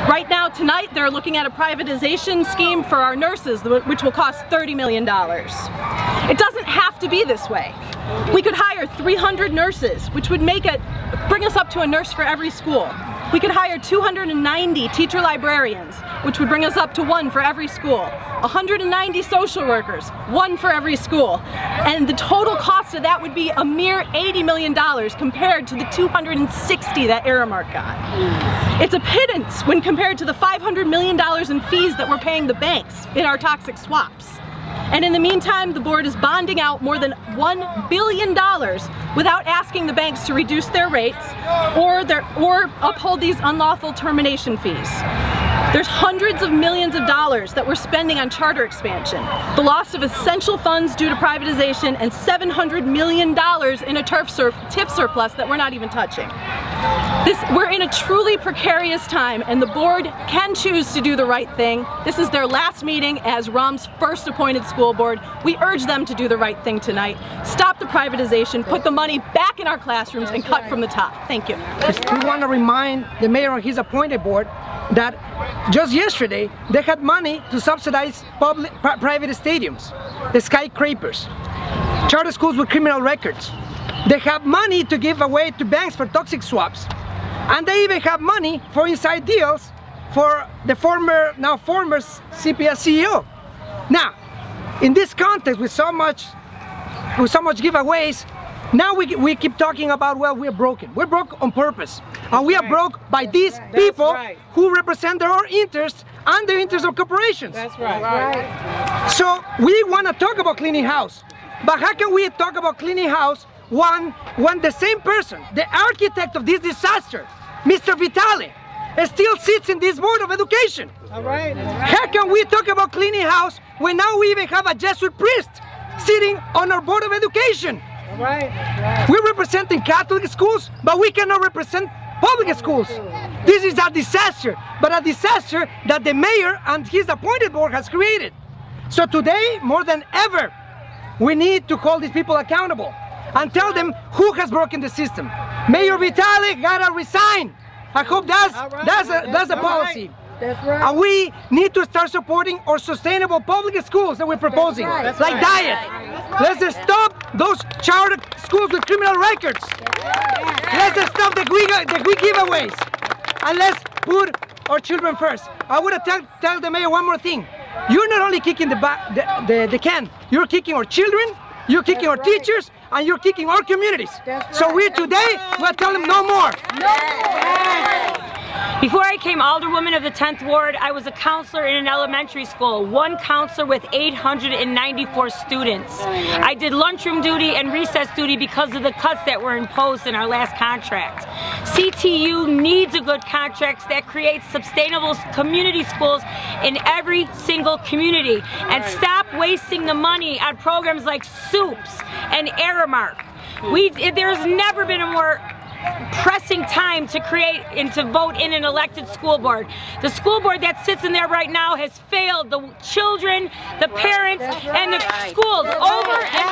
Right now, tonight, they're looking at a privatization scheme for our nurses, which will cost $30 million. It doesn't have to be this way. We could hire 300 nurses, which would bring us up to a nurse for every school. We could hire 290 teacher librarians, which would bring us up to 1 for every school. 190 social workers, 1 for every school. And the total cost of that would be a mere $80 million compared to the 260 that Aramark got. It's a pittance when compared to the $500 million in fees that we're paying the banks in our toxic swaps. And in the meantime, the board is bonding out more than $1 billion without asking the banks to reduce their rates or uphold these unlawful termination fees. There's hundreds of millions of dollars that we're spending on charter expansion, the loss of essential funds due to privatization, and $700 million in a TIF surplus that we're not even touching. We're in a truly precarious time, and the board can choose to do the right thing. This is their last meeting as RUM's first appointed school board. We urge them to do the right thing tonight. Stop the privatization, put the money back in our classrooms, and cut from the top. Thank you. We want to remind the mayor and his appointed board that just yesterday they had money to subsidize private stadiums, the skyscrapers, charter schools with criminal records. They have money to give away to banks for toxic swaps, and they even have money for inside deals for the now former CPS CEO. Now, in this context, with so much giveaways, now we keep talking about, well, we're broken. We're broke on purpose. And we are broke by these people who represent their own interests and the interests of corporations. That's right. So we want to talk about cleaning house. But how can we talk about cleaning house when the same person, the architect of this disaster, Mr. Vitale, still sits in this board of education? All right. How can we talk about cleaning house when now we even have a Jesuit priest sitting on our board of education? All right. We're representing Catholic schools, but we cannot represent public schools. This is a disaster, but a disaster that the mayor and his appointed board has created. So today, more than ever, we need to hold these people accountable and tell them who has broken the system. Mayor Vitale gotta resign. I hope that's a policy. That's right. And we need to start supporting our sustainable public schools that we're proposing, like Diet. Let's stop those charter schools with criminal records. Let's stop the quick giveaways. And let's put our children first. I want to tell the mayor one more thing. You're not only kicking the can, you're kicking our children, you're kicking our teachers, and you're kicking our communities. So we're telling them no more. Before I became Alderwoman of the 10th Ward, I was a counselor in an elementary school, one counselor with 894 students. I did lunchroom duty and recess duty because of the cuts that were imposed in our last contract. CTU needs a good contract that creates sustainable community schools in every single community, and stop wasting the money on programs like SOUPs and Aramark. There's never been a more pressing time to create and to vote in an elected school board. The school board that sits in there right now has failed the children, the parents, and the schools over and